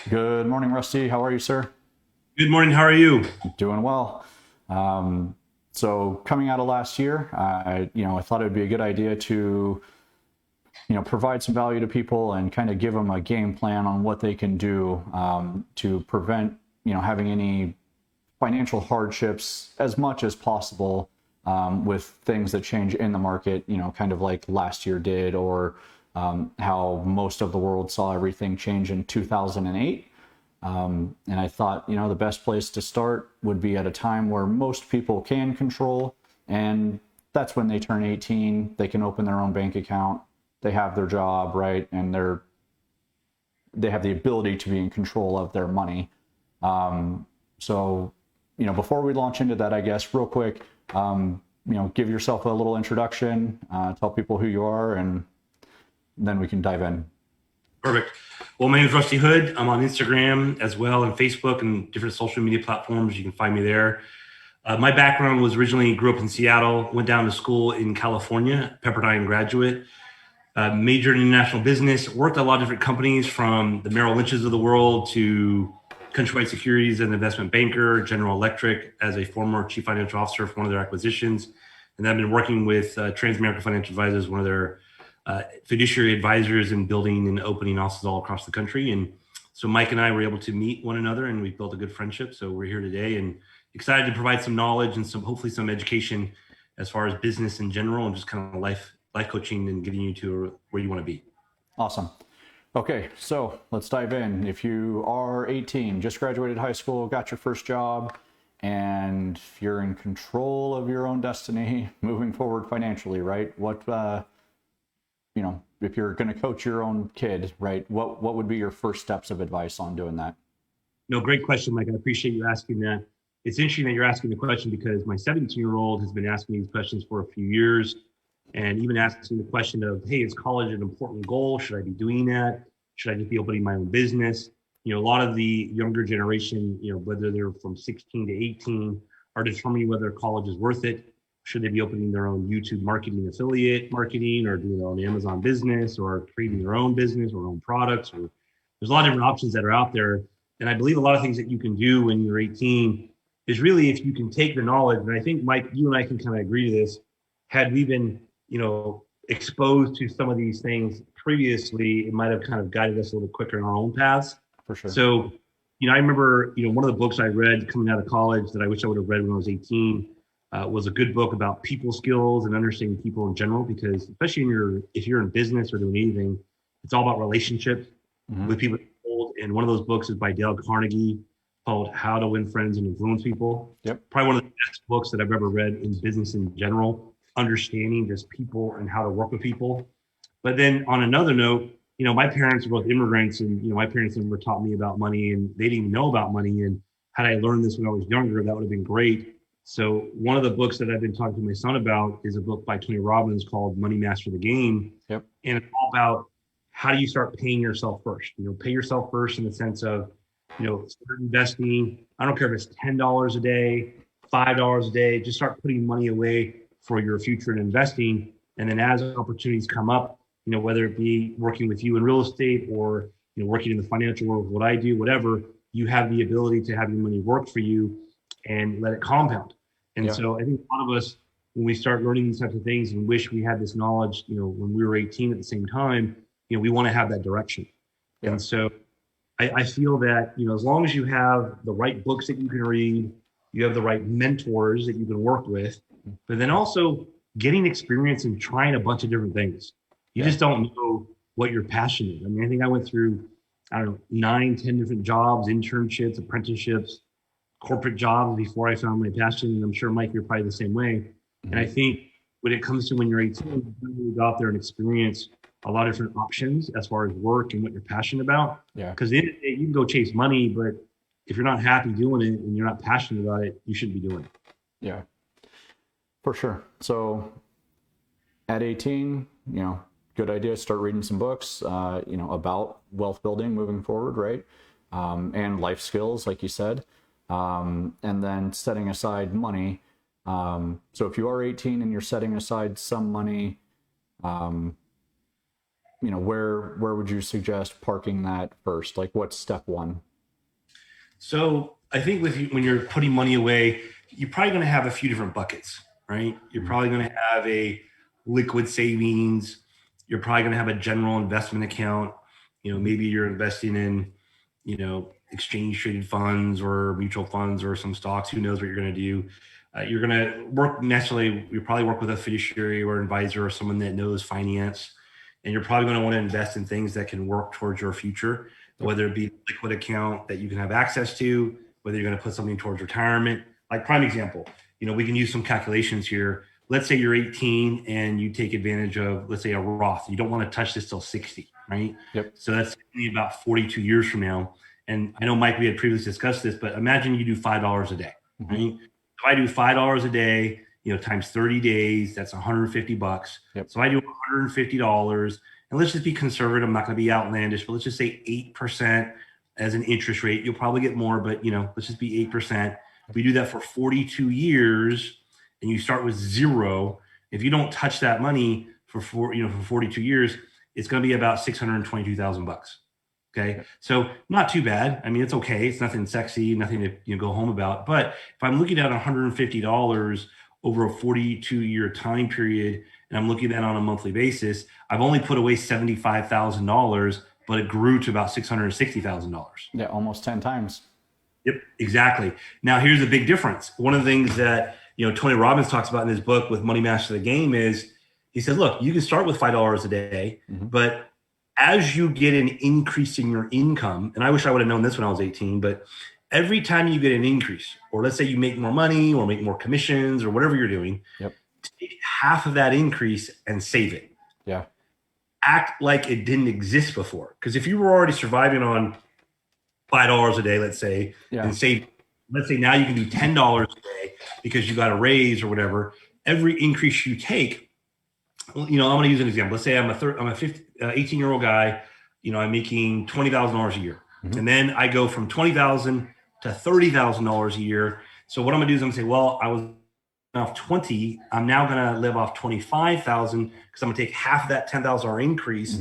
Good morning, Rusty. How are you, sir? Good morning. How are you? Doing well. So coming out of last year, I thought it would be a good idea to, provide some value to people and kind of give them a game plan on what they can do to prevent, having any financial hardships as much as possible with things that change in the market, kind of like last year did, or how most of the world saw everything change in 2008. And I thought, the best place to start would be at a time where most people can control, and that's when they turn 18, they can open their own bank account, they have their job, right? And they have the ability to be in control of their money. So, before we launch into that, I guess real quick, give yourself a little introduction, tell people who you are, and then we can dive in. Perfect. Well, my name is Rusty Hood. I'm on Instagram as well and Facebook and different social media platforms. You can find me there. My background was originally grew up in Seattle, went down to school in California, Pepperdine graduate, majored in international business, worked at a lot of different companies from the Merrill Lynch's of the world to Countrywide Securities as an investment banker, General Electric as a former chief financial officer for one of their acquisitions. And I've been working with Transamerica Financial Advisors, one of their fiduciary advisors, in building and opening offices all across the country. And so Mike and I were able to meet one another and we built a good friendship. So we're here today and excited to provide some knowledge and hopefully some education as far as business in general and just kind of life coaching and getting you to where you want to be. Awesome. Okay, so let's dive in. If you are 18, just graduated high school, got your first job, and you're in control of your own destiny moving forward financially, right? If you're going to coach your own kid, right, what would be your first steps of advice on doing that? No, great question, Mike. I appreciate you asking that. It's interesting that you're asking the question because my 17-year-old has been asking these questions for a few years and even asking the question of, hey, is college an important goal? Should I be doing that? Should I just be opening my own business? A lot of the younger generation, whether they're from 16 to 18, are determining whether college is worth it. Should they be opening their own YouTube marketing, affiliate marketing, or doing their own Amazon business, or creating their own business or own products? Or there's a lot of different options that are out there. And I believe a lot of things that you can do when you're 18 is really if you can take the knowledge. And I think, Mike, you and I can kind of agree to this. Had we been, exposed to some of these things previously, it might have kind of guided us a little quicker in our own paths. For sure. So, I remember, one of the books I read coming out of college that I wish I would have read when I was 18 was a good book about people skills and understanding people in general, because especially if you're in business or doing anything, it's all about relationships with people. And one of those books is by Dale Carnegie called How to Win Friends and Influence People. Yep. Probably one of the best books that I've ever read in business in general, understanding just people and how to work with people. But then on another note, my parents are both immigrants, and my parents never taught me about money, and they didn't even know about money. And had I learned this when I was younger, that would have been great. So one of the books that I've been talking to my son about is a book by Tony Robbins called Money Master the Game. Yep. And it's all about how do you start paying yourself first? Pay yourself first in the sense of, start investing. I don't care if it's $10 a day, $5 a day, just start putting money away for your future in investing. And then as opportunities come up, whether it be working with you in real estate or, working in the financial world, what I do, whatever, you have the ability to have your money work for you and let it compound. And so I think a lot of us, when we start learning these types of things and wish we had this knowledge, when we were 18 at the same time, we want to have that direction. Yeah. And so I feel that, as long as you have the right books that you can read, you have the right mentors that you can work with, but then also getting experience and trying a bunch of different things. You just don't know what you're passionate. I think I went through, 9, 10 different jobs, internships, apprenticeships, corporate jobs before I found my passion. And I'm sure, Mike, you're probably the same way. Mm-hmm. And I think when it comes to when you're 18, you really go out there and experience a lot of different options as far as work and what you're passionate about. Yeah. Because at the end of the day, you can go chase money, but if you're not happy doing it and you're not passionate about it, you shouldn't be doing it. Yeah, for sure. So at 18, good idea. Start reading some books, about wealth building moving forward, right? And life skills, like you said. And then setting aside money. So if you are 18 and you're setting aside some money, where would you suggest parking that first? Like, what's step one? So I think when you're putting money away, you're probably going to have a few different buckets, right? You're probably going to have a liquid savings. You're probably going to have a general investment account. Maybe you're investing in, exchange traded funds or mutual funds or some stocks. Who knows what you're going to do? You're going to you probably work with a fiduciary or advisor or someone that knows finance. And you're probably going to want to invest in things that can work towards your future, whether it be a liquid account that you can have access to, whether you're going to put something towards retirement. Like prime example, we can use some calculations here. Let's say you're 18 and you take advantage of, let's say, a Roth. You don't want to touch this till 60, right? Yep. So that's only about 42 years from now. And I know, Mike, we had previously discussed this, but imagine you do $5 a day, right? If I do $5 a day, times 30 days, that's $150. Yep. So I do $150, and let's just be conservative. I'm not going to be outlandish, but let's just say 8% as an interest rate. You'll probably get more, but let's just be 8%. If we do that for 42 years and you start with zero, if you don't touch that money for 42 years, it's going to be about $622,000. Okay. So not too bad. I mean, it's okay. It's nothing sexy, nothing to go home about. But if I'm looking at $150 over a 42-year time period, and I'm looking at that on a monthly basis, I've only put away $75,000, but it grew to about $660,000. Yeah, almost 10 times. Yep, exactly. Now, here's the big difference. One of the things that Tony Robbins talks about in his book with Money Master the Game is he says, look, you can start with $5 a day, but as you get an increase in your income, and I wish I would have known this when I was 18, but every time you get an increase, or let's say you make more money or make more commissions or whatever you're doing, take half of that increase and save it. Yeah. Act like it didn't exist before. Because if you were already surviving on $5 a day, let's say, and save, let's say now you can do $10 a day because you got a raise or whatever, every increase you take, I'm going to use an example. Let's say I'm a 18-year-old guy, I'm making $20,000 a year. And then I go from $20,000 to $30,000 a year. So what I'm going to do is I'm going to say, well, I was off 20. I'm now going to live off 25,000 because I'm going to take half of that $10,000 increase,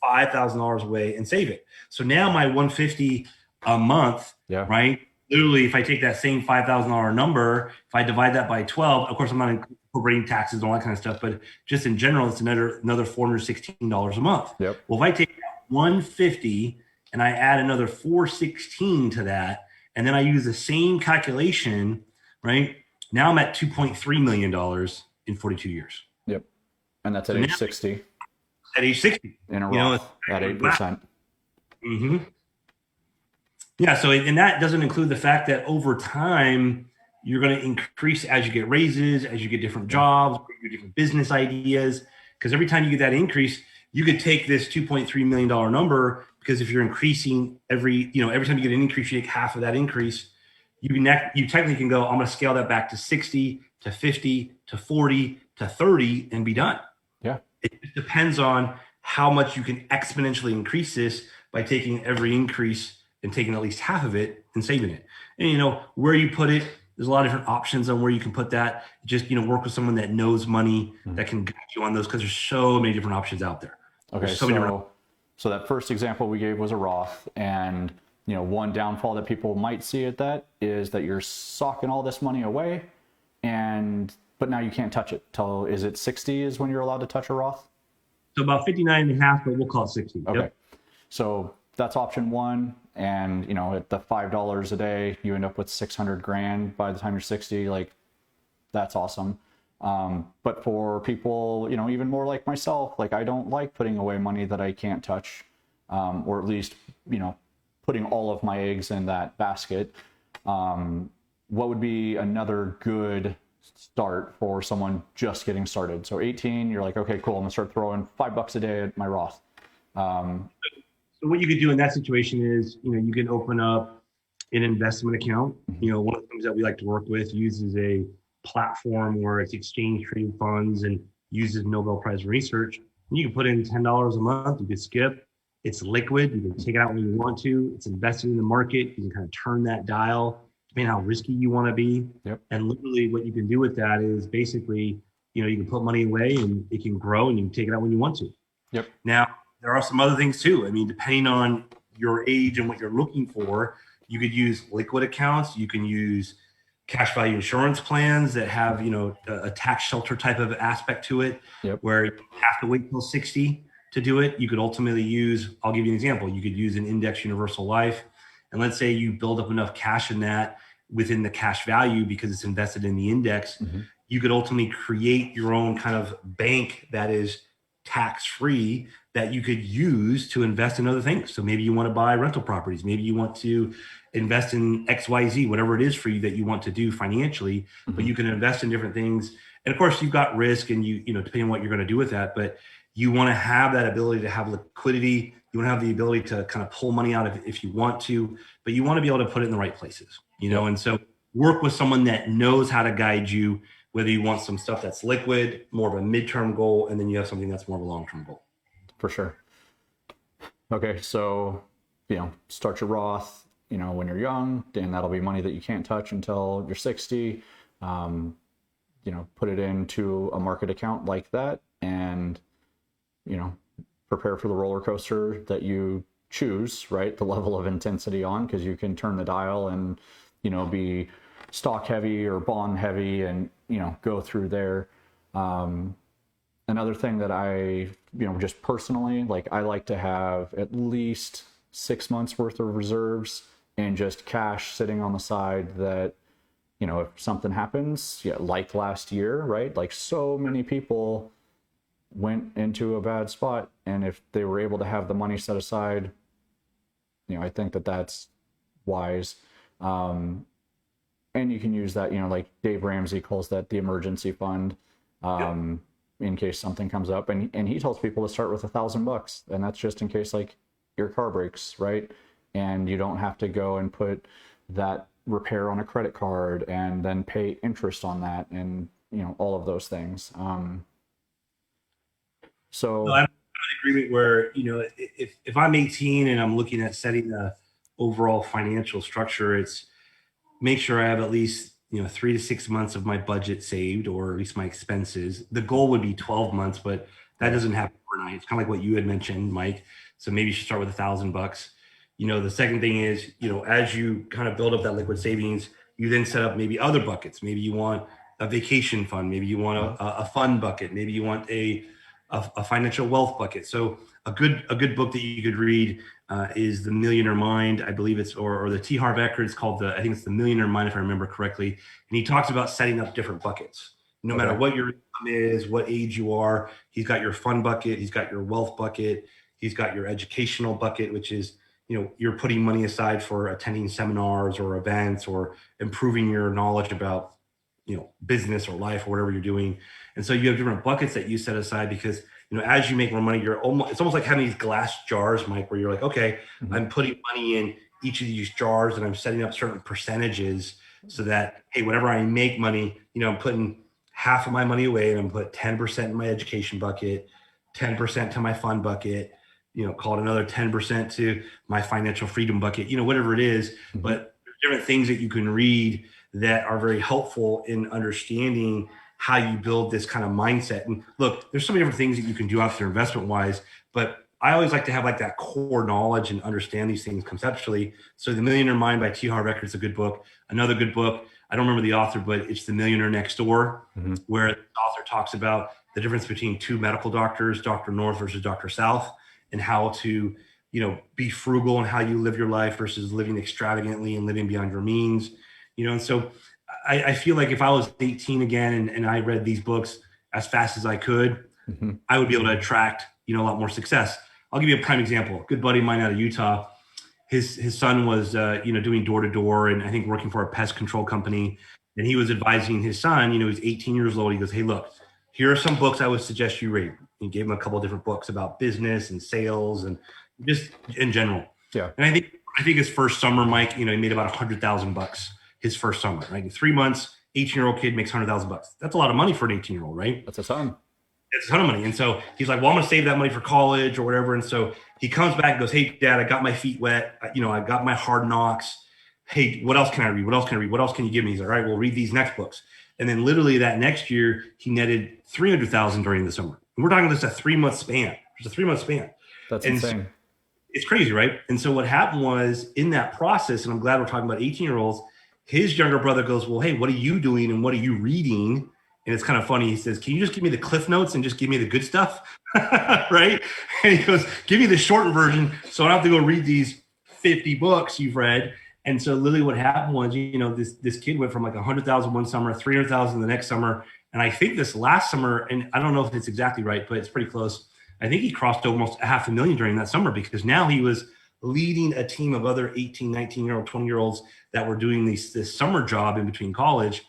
$5,000 away and save it. So now my 150 a month, right? Literally, if I take that same $5,000 number, if I divide that by 12, of course, I'm not incorporating taxes and all that kind of stuff, but just in general, it's another $416 a month. Yep. Well, if I take that 150 and I add another 416 to that, and then I use the same calculation, right? Now I'm at $2.3 million in 42 years. Yep. And that's at age 60. At age 60. In a Roth at 8%. Yeah. So, and that doesn't include the fact that over time, you're going to increase as you get raises, as you get different jobs, your different business ideas. Because every time you get that increase, you could take this $2.3 million number, because if you're increasing every time you get an increase, you take half of that increase, you technically can go, I'm going to scale that back to 60, to 50, to 40, to 30 and be done. Yeah. It depends on how much you can exponentially increase this by taking every increase and taking at least half of it and saving it. And where you put it, there's a lot of different options on where you can put that. Just work with someone that knows money that can guide you on those, because there's so many different options out there. Okay, so that first example we gave was a Roth, and one downfall that people might see at that is that you're socking all this money away, but now you can't touch it till, is it 60 is when you're allowed to touch a Roth? So about 59 and a half, but we'll call it 60. Okay. Yep. So that's option one. And, at the $5 a day, you end up with 600 grand by the time you're 60. Like, that's awesome. But for people, even more like myself, like, I don't like putting away money that I can't touch, or at least, putting all of my eggs in that basket. What would be another good start for someone just getting started? So 18, you're like, okay, cool, I'm gonna start throwing $5 a day at my Roth. So what you could do in that situation is, you can open up an investment account. One of the things that we like to work with uses a platform where it's exchange traded funds and uses Nobel Prize research. And you can put in $10 a month. You can skip. It's liquid. You can take it out when you want to. It's invested in the market. You can kind of turn that dial depending on how risky you want to be. Yep. And literally what you can do with that is basically, you can put money away and it can grow, and you can take it out when you want to. Yep. Now, there are some other things too. I mean, depending on your age and what you're looking for, you could use liquid accounts. You can use cash value insurance plans that have, a tax shelter type of aspect to it, Yep. where you have to wait till 60 to do it. You could ultimately use, I'll give you an example. You could use an index universal life. And let's say you build up enough cash in that within the cash value because it's invested in the index. You could ultimately create your own kind of bank that is tax-free that you could use to invest in other things. So maybe you want to buy rental properties. Maybe you want to invest in XYZ, whatever it is for you that you want to do financially, but you can invest in different things. And of course you've got risk and depending on what you're going to do with that, but you want to have that ability to have liquidity. You want to have the ability to kind of pull money out if you want to, but you want to be able to put it in the right places, and so work with someone that knows how to guide you, whether you want some stuff that's liquid, more of a midterm goal, and then you have something that's more of a long-term goal. For sure. Okay. So, start your Roth, when you're young, and that'll be money that you can't touch until you're 60. Put it into a market account like that and, prepare for the roller coaster that you choose, right? The level of intensity on, because you can turn the dial and, be stock heavy or bond heavy and, go through there. Another thing that I, just personally, I like to have at least 6 months worth of reserves and just cash sitting on the side that, if something happens, like last year, right? Like so many people went into a bad spot, and if they were able to have the money set aside, I think that that's wise. And you can use that, like Dave Ramsey calls that the emergency fund, in case something comes up. And he tells people to start with $1,000, and that's just in case like your car breaks, right? And you don't have to go and put that repair on a credit card and then pay interest on that, and all of those things. So I'm in agreement where, if I'm 18 and I'm looking at setting the overall financial structure, it's make sure I have at least, 3 to 6 months of my budget saved, or at least my expenses. The goal would be 12 months, but that doesn't happen overnight. It's kind of like what you had mentioned, Mike. So maybe you should start with $1,000. The second thing is, as you kind of build up that liquid savings, you then set up maybe other buckets. Maybe you want a vacation fund. Maybe you want a fund bucket. Maybe you want a financial wealth bucket. So a good book that you could read is The Millionaire Mind. I believe it's, or the T. Harv Eker. It's called I think it's The Millionaire Mind, if I remember correctly. And he talks about setting up different buckets. No matter what your income is, what age you are, he's got your fun bucket. He's got your wealth bucket. He's got your educational bucket, which is, you're putting money aside for attending seminars or events or improving your knowledge about, business or life or whatever you're doing. And so you have different buckets that you set aside because, as you make more money, it's almost like having these glass jars, Mike, where you're like, okay, I'm putting money in each of these jars and I'm setting up certain percentages so that, hey, whenever I make money, I'm putting half of my money away and I'm put 10% in my education bucket, 10% to my fund bucket, call it another 10% to my financial freedom bucket, whatever it is. But there's different things that you can read that are very helpful in understanding how you build this kind of mindset. And look, there's so many different things that you can do out there investment wise, but I always like to have like that core knowledge and understand these things conceptually. So The Millionaire Mind by T. Harv Eker is a good book. Another good book, I don't remember the author, but it's The Millionaire Next Door, where the author talks about the difference between two medical doctors, Dr. North versus Dr. South, and how to, be frugal and how you live your life versus living extravagantly and living beyond your means. And so I feel like if I was 18 again and I read these books as fast as I could, I would be able to attract, a lot more success. I'll give you a prime example. A good buddy of mine out of Utah, his son was, doing door to door and I think working for a pest control company. And he was advising his son, he's 18 years old. He goes, hey, look, here are some books I would suggest you read. He gave him a couple of different books about business and sales and just in general. Yeah. And I think his first summer, Mike, he made about $100,000 his first summer, right? In 3 months, 18-year-old kid makes $100,000. That's a lot of money for an 18-year-old, right? That's a ton. It's a ton of money. And so he's like, well, I'm going to save that money for college or whatever. And so he comes back and goes, hey, Dad, I got my feet wet. I got my hard knocks. Hey, what else can I read? What else can I read? What else can you give me? He's like, all right, we'll read these next books. And then literally that next year, he netted $300,000 during the summer. And we're talking just a 3 month span, There's a 3-month span. That's And insane. it's crazy, right? And so what happened was in that process, and I'm glad we're talking about 18-year-olds, his younger brother goes, well, hey, what are you doing and what are you reading? And it's kind of funny. He says, can you just give me the cliff notes and just give me the good stuff? Right? And he goes, give me the shortened version so I don't have to go read these 50 books you've read. And so literally what happened was, this kid went from like 100,000 one summer, 300,000 the next summer. And I think this last summer, and I don't know if it's exactly right, but it's pretty close. I think he crossed almost $500,000 during that summer because now he was leading a team of other 18, 19-year-old, 20-year-olds that were doing this summer job in between college,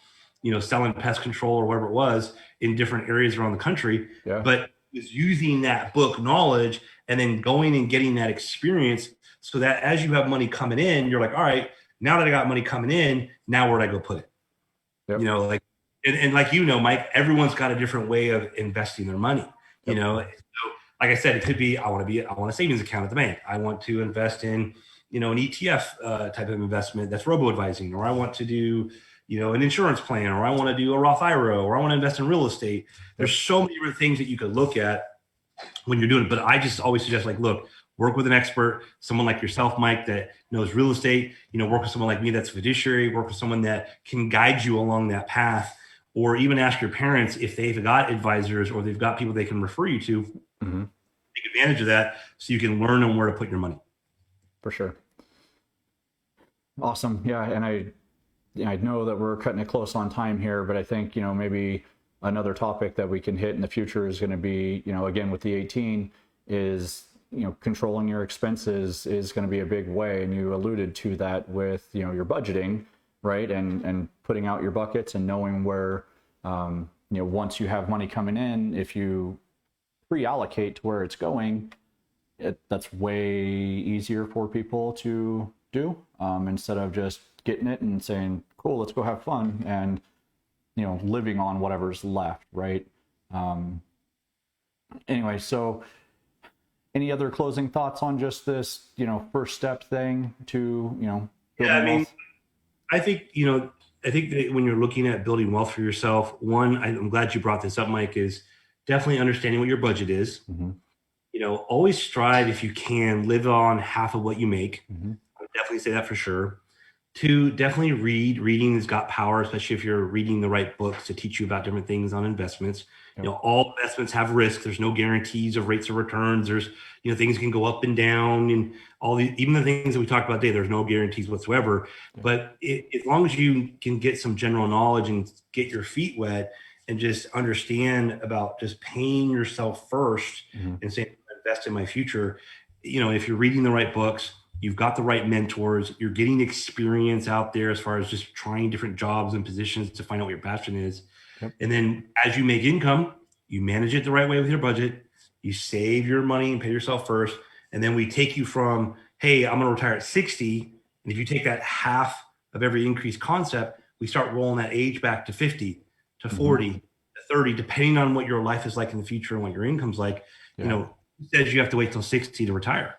selling pest control or whatever it was in different areas around the country. Yeah. But was using that book knowledge and then going and getting that experience so that as you have money coming in, you're like, all right, now that I got money coming in, now where'd I go put it? Yep. And like, Mike, everyone's got a different way of investing their money, Yep. So like I said, it could be, I want a savings account at the bank. I want to invest in, an ETF type of investment that's robo-advising, or I want to do, an insurance plan, or I want to do a Roth IRA, or I want to invest in real estate. There's so many different things that you could look at when you're doing it. But I just always suggest, look, work with an expert, someone like yourself, Mike, that knows real estate, work with someone like me that's a fiduciary, work with someone that can guide you along that path, or even ask your parents if they've got advisors or they've got people they can refer you to. Mm-hmm. Take advantage of that so you can learn on where to put your money. For sure. Awesome. Yeah. And I know that we're cutting it close on time here, but I think, maybe another topic that we can hit in the future is going to be, again, with the 18 is, controlling your expenses is going to be a big way. And you alluded to that with, your budgeting, right? And putting out your buckets and knowing where, once you have money coming in, if you reallocate to where it's going, that's way easier for people to do, instead of just getting it and saying, cool, let's go have fun, and living on whatever's left, right? Anyway, so any other closing thoughts on just this first step thing to wealth? I think that when you're looking at building wealth for yourself, one, I'm glad you brought this up, Mike, is definitely understanding what your budget is. Mm-hmm. Always strive, if you can, live on half of what you make. Mm-hmm. I would definitely say that for sure. Two, definitely read. Reading has got power, especially if you're reading the right books to teach you about different things on investments. Yep. All investments have risk. There's no guarantees of rates of returns. There's, things can go up and down, and even the things that we talked about today, there's no guarantees whatsoever. Yep. But as long as you can get some general knowledge and get your feet wet and just understand about just paying yourself first, mm-hmm. and saying, invest in my future. If you're reading the right books, you've got the right mentors, you're getting experience out there as far as just trying different jobs and positions to find out what your passion is. Yep. And then as you make income, you manage it the right way with your budget, you save your money and pay yourself first. And then we take you from, hey, I'm going to retire at 60. And if you take that half of every increase concept, we start rolling that age back to 50, to 40, mm-hmm. to 30, depending on what your life is like in the future and what your income's like. Yeah. It says you have to wait till 60 to retire.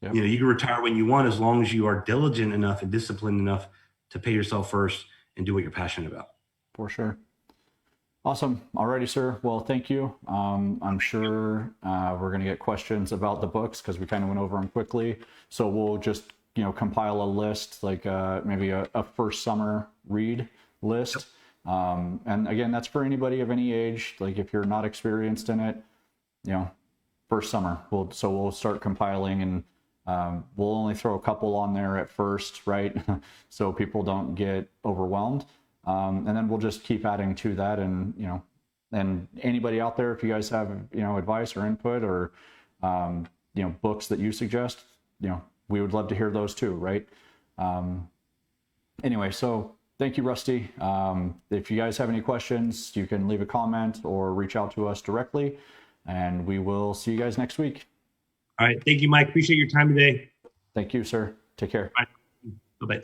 Yep. You can retire when you want, as long as you are diligent enough and disciplined enough to pay yourself first and do what you're passionate about. For sure. Awesome. Alrighty, sir. Well, thank you. I'm sure we're going to get questions about the books because we kind of went over them quickly. So we'll just, compile a list, like maybe a first summer read list. Yep. And again, that's for anybody of any age. Like if you're not experienced in it, first summer. We'll start compiling, and we'll only throw a couple on there at first, right? So people don't get overwhelmed. And then we'll just keep adding to that. And, and anybody out there, if you guys have, advice or input or, books that you suggest, we would love to hear those too, right? Anyway, so thank you, Rusty. If you guys have any questions, you can leave a comment or reach out to us directly, and we will see you guys next week. All right. Thank you, Mike. Appreciate your time today. Thank you, sir. Take care. Bye. Bye-bye.